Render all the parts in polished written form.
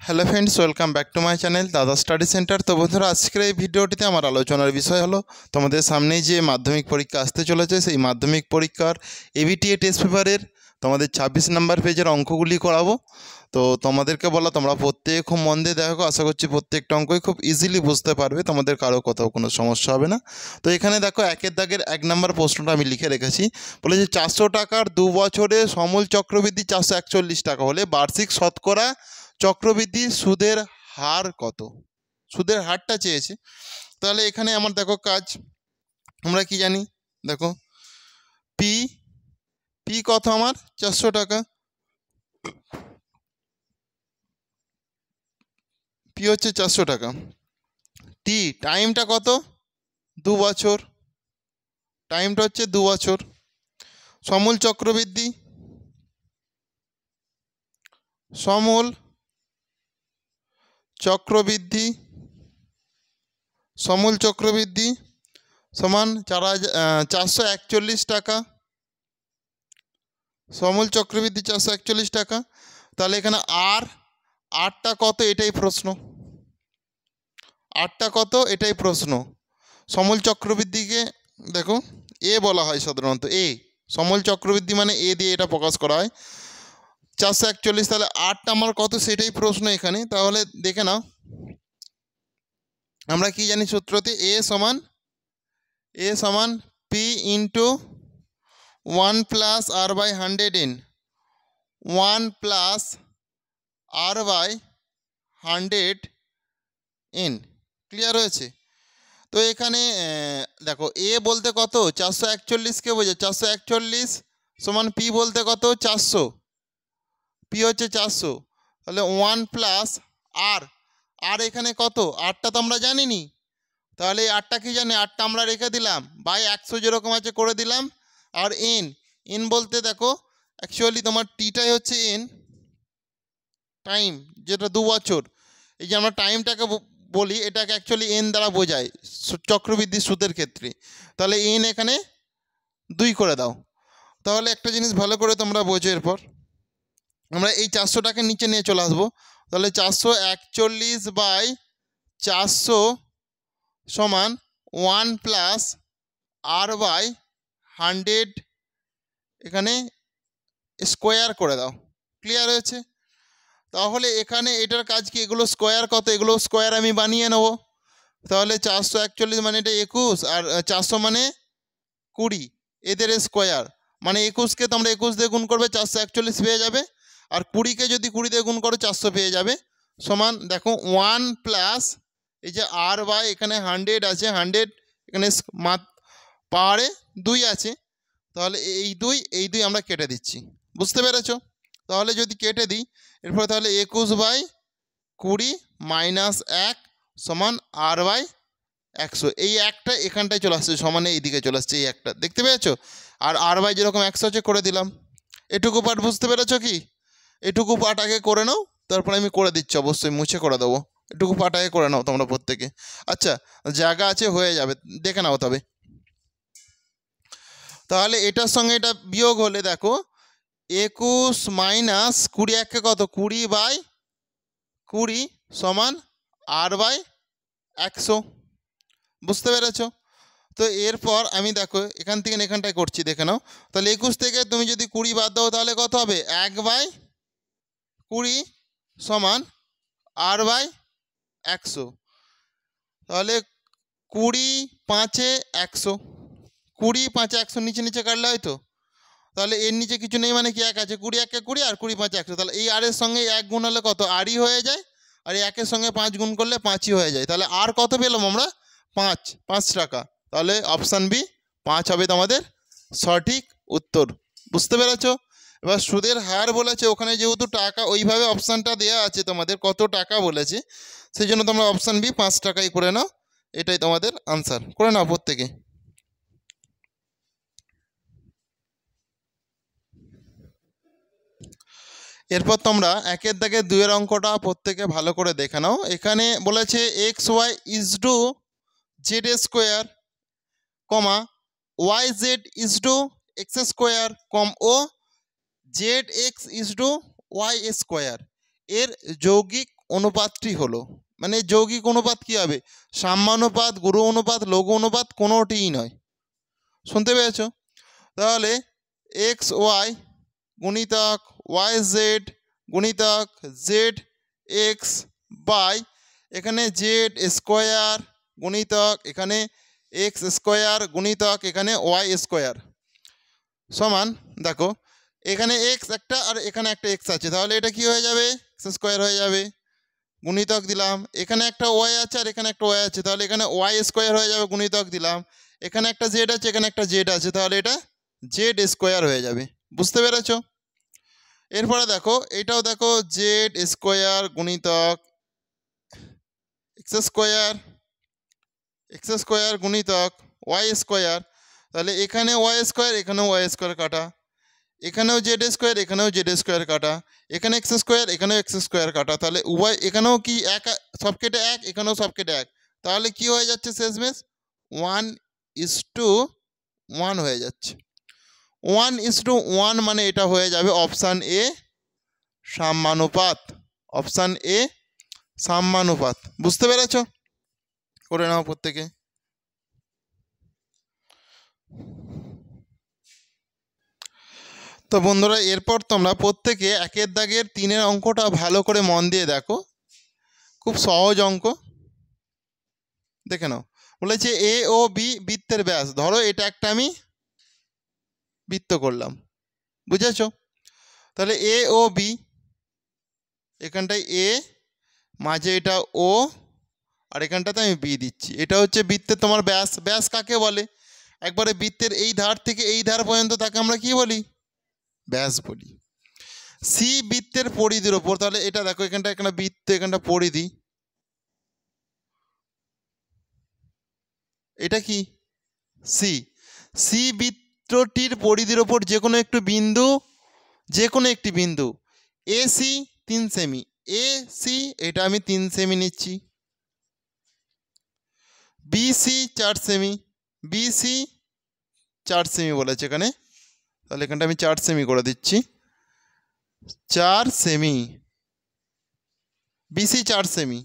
Hello friends, welcome back to my channel দাদা study centre. তো বন্ধুরা, আজকের এই ভিডিওটিতে আমার আলোচনার বিষয় হলো তোমাদের সামনেই যে মাধ্যমিক পরীক্ষা আসতে চলেছে, সেই মাধ্যমিক পরীক্ষার এবিটিএ টেস্ট পেপারের তোমাদের 26 নাম্বার পেজের অঙ্কগুলি করাবো। তো তোমাদেরকে বলা, তোমরা প্রত্যেক খুব মন দিয়ে দেখো, আশা করছি প্রত্যেকটা অঙ্কই খুব ইজিলি বুঝতে পারবে, তোমাদের কারো কোথাও কোনো সমস্যা হবে না। তো এখানে দেখো, একের দাগের 1 নম্বর প্রশ্নটা আমি লিখে রেখেছি। বলেছে 400 টাকার 2 বছরে সমূল চক্রবৃদ্ধি 441 টাকা হলে বার্ষিক শতকরা চক্রবৃদ্ধি সুদের হার কত? সুদের হারটা চেয়েছে। তাহলে এখানে আমার দেখো কাজ, আমরা কি জানি, দেখো পি পি কত, আমার 400 টাকা, পি হচ্ছে 400 টাকা। টি টাইমটা কত? 2 বছর, টাইমটা হচ্ছে 2 বছর। সমূল চক্রবৃদ্ধি, সমূল চক্রবৃদ্ধি, সমূল চক্রবৃদ্ধি সমান 441 টাকা। সমূল চক্রবৃদ্ধি 441 টাকা। তাহলে এখানে আরটা কত, এটাই প্রশ্ন। আরটা কত, এটাই প্রশ্ন। সমূল চক্রবৃদ্ধিকে দেখো এ বলা হয় সাধারণত, এ সমূল চক্রবৃদ্ধি মানে এ দিয়ে এটা প্রকাশ করা হয়। 441, তাহলে আরটা আমার কত সেটাই প্রশ্ন এখানে। তাহলে দেখে নাও, আমরা কি জানি সূত্রতে, এ সমান P into 1 plus r by 100n, 1 plus r by 100n। Clear হয়েছে? তো এখানে দেখো এ বলতে কত, 441কে বোঝায়, 441 সমান পি বলতে কত, 400, পি হচ্ছে 400। তাহলে 1 প্লাস আর এখানে কত, আরটা তো আমরা জানিনি, তাহলে এই আরটা কি জানি, আরটা আমরা রেখে দিলাম, বাই 100 যেরকম আছে করে দিলাম। আর এন বলতে দেখো অ্যাকচুয়ালি তোমার টিটাই হচ্ছে এন, টাইম যেটা 2 বছর। এই যে আমরা টাইমটাকে বলি, এটাকে অ্যাকচুয়ালি এন দ্বারা বোঝায় চক্রবৃদ্ধি সুদের ক্ষেত্রে। তাহলে এন এখানে 2 করে দাও। তাহলে একটা জিনিস ভালো করে তোমরা বোঝো, এরপর আমরা এই 400টাকে নিচে নিয়ে চলে আসবো। তাহলে 441 বাই 400 সমান 1 প্লাস আর বাই 100, এখানে স্কোয়ার করে দাও। ক্লিয়ার হয়েছে? তাহলে এখানে এটার কাজ কি, এগুলো স্কোয়ার কত, এগুলো স্কোয়ার আমি বানিয়ে নেব। তাহলে 441 মানে এটা 21, আর 400 মানে 20, এদের স্কোয়ার মানে 21কে তোমরা 21 দিয়ে গুণ করবে, 441 পেয়ে যাবে। আর 20কে যদি 20 দিয়ে গুণ করো 400 পেয়ে যাবে। সমান দেখো 1 প্লাস এই যে আর বাই এখানে 100 আছে, 100 এখানে পাহাড়ে 2 আছে, তাহলে এই দুই আমরা কেটে দিচ্ছি। বুঝতে পেরেছো? তাহলে যদি কেটে দিই এরপরে, তাহলে 21 বাই 20 মাইনাস 1 সমান আর বাই 100। এই একটা এখানটায় চলে আসছে, সমানে এইদিকে চলে আসছে, এই একটা দেখতে পেয়েছো। আর বাই যেরকম 100 আছে করে দিলাম। এটুকু পার্ট বুঝতে পেরেছো কি? এটুকু পার্ট আগে করে নাও, তারপরে আমি করে দিচ্ছি, অবশ্যই মুছে করে দেবো। এটুকু পার্ট আগে করে নাও তোমরা প্রত্যেকে। আচ্ছা, জায়গা আছে, হয়ে যাবে, দেখে নাও তবে। তাহলে এটার সঙ্গে এটা বিয়োগ হলে দেখো 21 মাইনাস 20 একে কত, 20 বাই 20 সমান আর বাই 100। বুঝতে পেরেছো? তো এরপর আমি দেখো এখান থেকে এখানটায় করছি, দেখে নাও। তাহলে 21 থেকে তুমি যদি 20 বাদ দাও তাহলে কত হবে, 1 বাই 20 সমান আর বাই 100। তাহলে 20 5-এ 100, 20 5-এ 100 নিচে নিচে কাটলে হয়তো, তাহলে এর নিচে কিছু নেই মানে কি, 1 আছে, 20 1-এ 20 আর 20 5-এ 100। তাহলে এই আরের সঙ্গে 1 গুণ হলে কত, আরই হয়ে যায়, আর এই 1-এর সঙ্গে 5 গুণ করলে 5ই হয়ে যায়। তাহলে আর কত পেলাম আমরা, 5 টাকা। তাহলে অপশান বি 5 হবে তোমাদের সঠিক উত্তর। বুঝতে পেরেছো? এবার সুদের হার বলেছে, ওখানে যেহেতু টাকা ওইভাবে অপশানটা দেওয়া আছে তোমাদের, কত টাকা বলেছে, সেই জন্য তোমরা অপশান বি 5 টাকাই করে নাও। এটাই তোমাদের আনসার, করে নাও প্রত্যেকে। এরপর তোমরা একের দাগে 2-এর অঙ্কটা প্রত্যেকে ভালো করে দেখে নাও। এখানে বলেছে x y is to z square, comma y z is to x square, কম ও z x is to y square, এর যৌগিক অনুপাতটি হলো, মানে যৌগিক অনুপাত কি হবে? সাম্যানুপাত, গুরু অনুপাত, লঘু অনুপাত কোনোটিই নয়। শুনতে পেয়েছ? তাহলে এক্স ওয়াই গুণিতক ওয়াই জেড গুণিতক জেড এক্স বাই এখানে জেড স্কোয়ার গুণিতক এখানে এক্স স্কোয়ার গুণিতক এখানে ওয়াই স্কোয়ার সমান, দেখো এখানে এক্স একটা আর এখানে একটা এক্স আছে, তাহলে এটা কি হয়ে যাবে? এক্স স্কোয়ার হয়ে যাবে, গুণিতক দিলাম। এখানে একটা ওয়াই আছে আর এখানে একটা ওয়াই আছে, তাহলে এখানে ওয়াই স্কোয়ার হয়ে যাবে, গুণিতক দিলাম। এখানে একটা জেড আছে, এখানে একটা জেড আছে, তাহলে এটা জেড স্কোয়ার হয়ে যাবে। বুঝতে পেরেছ? এরপরে দেখো এটাও দেখো জেড স্কোয়ার গুণিতক এক্স স্কোয়ার গুণিতক ওয়াই স্কোয়ার, তাহলে এখানে ওয়াই স্কোয়ার এখানেও ওয়াই স্কোয়ার কাটা, এখানেও জেড স্কোয়ার এখানেও জেড স্কোয়ার কাটা, এখানে এক্স স্কোয়ার এখানেও এক্স স্কোয়ার কাটা, তাহলে উভয় এখানেও কি এক, সব কেটে এক, এখানেও সব কেটে এক, তাহলে কি হয়ে যাচ্ছে শেষমেশ? 1:1 হয়ে যাচ্ছে। 1:1 মানে এটা হয়ে যাবে অপশান এ সাম্যানুপাত। Option A সাম্যানুপাত। বুঝতে পেরেছ? করে নাও প্রত্যেকে। তো বন্ধুরা এরপর তোমরা প্রত্যেকে একের দাগের 3-এর অঙ্কটা ভালো করে মন দিয়ে দেখো, খুব সহজ অঙ্ক, দেখে নাও। বলেছে এ ও বি বৃত্তের ব্যাস, ধরো এটা একটা আমি বৃত্ত করলাম, বুঝেছ? তাহলে এ ও বি, এখানটায় এ, মাঝে এটা ও, আর এখানটাতে আমি বি দিচ্ছি, এটা হচ্ছে বৃত্তের তোমার ব্যাস। ব্যাস কাকে বলে? একবারে বৃত্তের এই ধার থেকে এই ধার পর্যন্ত তাকে আমরা কি বলি? ব্যাস বলি। সি বৃত্তের পরিধির ওপর, তাহলে এটা দেখো এখানটা এখানে বৃত্ত, এখানটা পরিধি, এটা কি সি। সি বৃত্তটির পরিধির ওপর যে কোনো একটি বিন্দু, যে কোনো একটি বিন্দু এ সি 3 সেমি, এ সি এটা আমি 3 সেমি নিচ্ছি, বিসি 4 সেমি, বিসি 4 সেমি বলেছে এখানে, তাহলে এখানটা আমি 4 সেমি করে দিচ্ছি, 4 সেমি, বিসি 4 সেমি।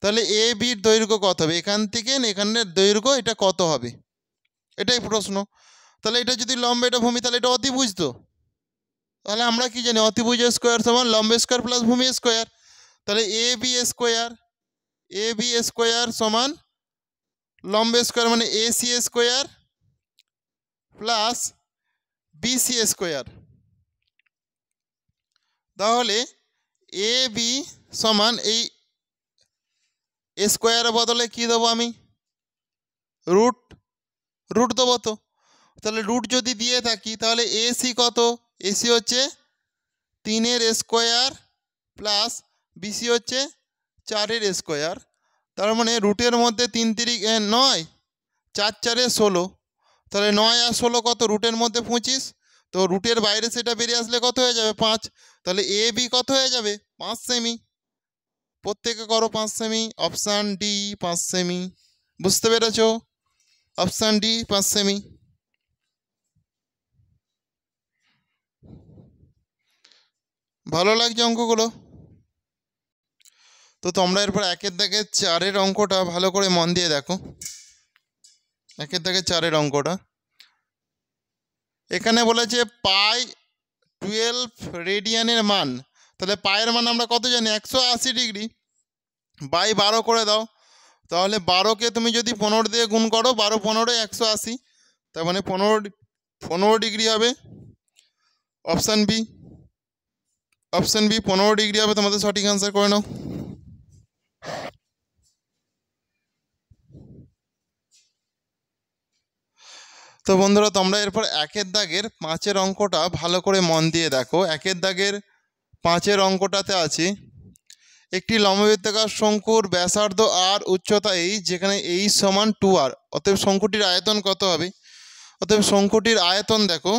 তাহলে এ বির দৈর্ঘ্য কত হবে? এখান থেকে এখানের দৈর্ঘ্য এটা কত হবে, এটাই প্রশ্ন। তাহলে এটা যদি লম্ব, এটা ভূমি, তাহলে এটা অতিভুজ। তো তাহলে আমরা কি জানি? অতিভুজ স্কোয়ার সমান লম্ব স্কোয়ার প্লাস ভূমি স্কোয়ার। তাহলে এ বি স্কোয়ার সমান লম্ব স্কোয়ার মানে A C square plus BC square. তাহলে এ বি সমান এই স্কোয়ারের বদলে কি দেবো আমি? রুট দেবো। তো তাহলে রুট যদি দিয়ে থাকি তাহলে এসি কত? এসি হচ্ছে 3-এর স্কোয়ার প্লাস বিসি হচ্ছে 4-এর স্কোয়ার, তার মানে রুটের মধ্যে 3 3 9, 4 4 16, তাহলে 9 আর 16 কত? রুটের মধ্যে 25, তো রুটের বাইরে সেটা বেরিয়ে আসলে কত হয়ে যাবে? 5। তাহলে এ বি কত হয়ে যাবে? 5 সেমি। প্রত্যেকে করো 5 সেমি, অপশান ডি 5 সেমি। বুঝতে পেরেছ? Option D 5 semi. ভালো লাগছে অঙ্কগুলো? তো তোমরা এরপর একের দাগে 4-এর অঙ্কটা ভালো করে মন দিয়ে দেখো। একের দাগে 4-এর অঙ্কটা এখানে বলেছে পাই 12 রেডিয়ানের মান, তাহলে পায়ের মান আমরা কত জানি? 180 ডিগ্রি বাই 12 করে দাও, তাহলে 12কে তুমি যদি 15 দিয়ে গুণ করো, 12 15 180, তার মানে 15 ডিগ্রি হবে। অপশান বি 15 ডিগ্রি হবে তোমাদের সঠিক অ্যান্সার। করে নাও। তো বন্ধুরা তোমরা এরপর একের দাগের 5-এর অঙ্কটা ভালো করে মন দিয়ে দেখো। একের দাগের 5-এর অঙ্কটাতে আছে একটি লম্ববৃত্তাকার শঙ্কুর ব্যাসার্ধ আর উচ্চতা এইচ, যেখানে এইচ সমান 2r, অতএব শঙ্কুটির আয়তন কত হবে? অতএব শঙ্কুটির আয়তন দেখো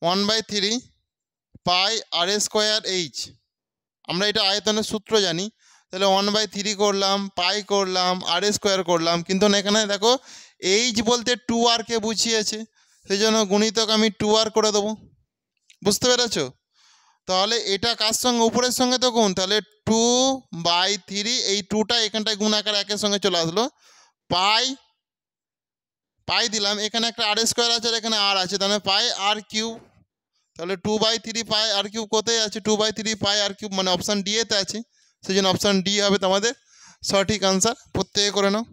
1/3 পাই আর স্কোয়ার এইচ, আমরা এটা আয়তনের সূত্র জানি, তাহলে 1/3 করলাম, পাই করলাম, আর স্কোয়ার করলাম, কিন্তু না এখানে দেখো এইচ বলতে 2rকে বুঝিয়েছে, সেই জন্য গুণিতক আমি 2r করে দেবো। বুঝতে পেরেছো? তাহলে এটা কার সঙ্গে উপরের সঙ্গে তো গুণ, তাহলে 2/3 এই 2টা এখানটায় গুণ আকারে একের সঙ্গে চলে আসলো, পাই দিলাম, এখানে একটা আর স্কোয়ার আছে আর এখানে আর আছে, তাহলে পাই আর কিউব। তাহলে 2/3 পাই আর কিউব কোথায় আছে, 2/3 পাই আর কিউব মানে অপশান ডি এতে আছে, সেই জন্য অপশান ডি হবে তোমাদের সঠিক আনসার। প্রত্যেকে করে নাও।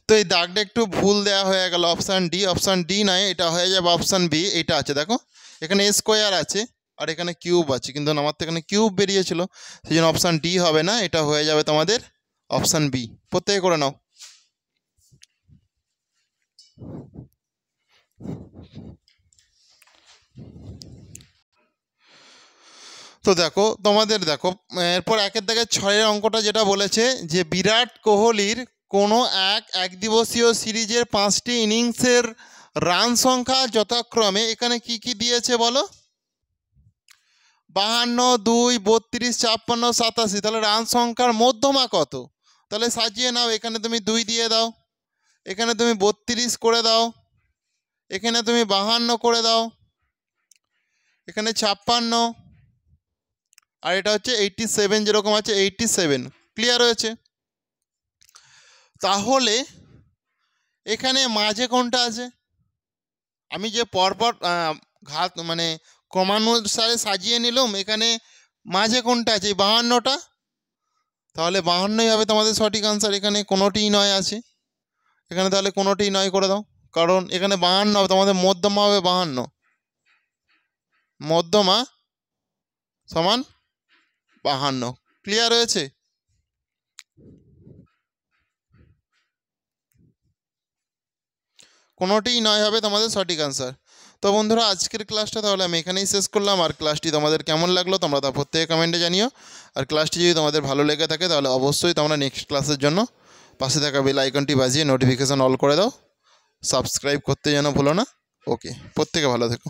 তো এই দাগটা একটু ভুল দেওয়া হয়ে গেল, অপশান ডি নয়, এটা হয়ে যাবে অপশান বি। এটা আছে দেখো, এখানে স্কোয়ার আছে আর এখানে কিউব আছে, কিন্তু আমার তো এখানে কিউব বেরিয়েছিল, সেই জন্য অপশান ডি হবে না, এটা হয়ে যাবে তোমাদের অপশান বি। প্রত্যেকে করে নাও। তো দেখো তোমাদের দেখো এরপর একের দাগের 6 অঙ্কটা যেটা বলেছে যে বিরাট কোহলির কোনো এক দিবসীয় সিরিজের 5টি ইনিংসের রান সংখ্যা যথাক্রমে এখানে কি কি দিয়েছে বলো, 52, 2, 32, 56, 87। তাহলে রান সংখ্যার মধ্যমা কত, তাহলে সাজিয়ে নাও, এখানে তুমি 2 দিয়ে দাও, এখানে তুমি 32 করে দাও, এখানে তুমি 52 করে দাও, এখানে 56, আর এটা হচ্ছে 87, যেরকম আছে 87। ক্লিয়ার হয়েছে? তাহলে এখানে মাঝে কোনটা আছে, আমি যে পরপর ঘাত মানে ক্রমানুসারে সাজিয়ে নিলাম, এখানে মাঝে কোনটা আছে, 52টা, তাহলে 52ই হবে তোমাদের সঠিক আনসার। এখানে কোনোটিই নয় আছে, এখানে তাহলে কোনোটিই নয় করে দাও, কারণ এখানে 52 হবে, তোমাদের মধ্যমা হবে 52, মধ্যমা সমান 52। ক্লিয়ার হয়েছে? কোনোটিই নয় হবে তোমাদের সঠিক আনসার। তো বন্ধুরা আজকের ক্লাসটা তাহলে আমি এখানেই শেষ করলাম। আর ক্লাসটি তোমাদের কেমন লাগলো তোমরা তা প্রত্যেকে কমেন্টে জানিও। আর ক্লাসটি যদি তোমাদের ভালো লেগে থাকে তাহলে অবশ্যই তোমরা নেক্সট ক্লাসের জন্য পাশে থাকা বেল আইকনটি বাজিয়ে নোটিফিকেশান অল করে দাও, সাবস্ক্রাইব করতে যেন ভুলো না। ওকে, প্রত্যেকে ভালো থেকো।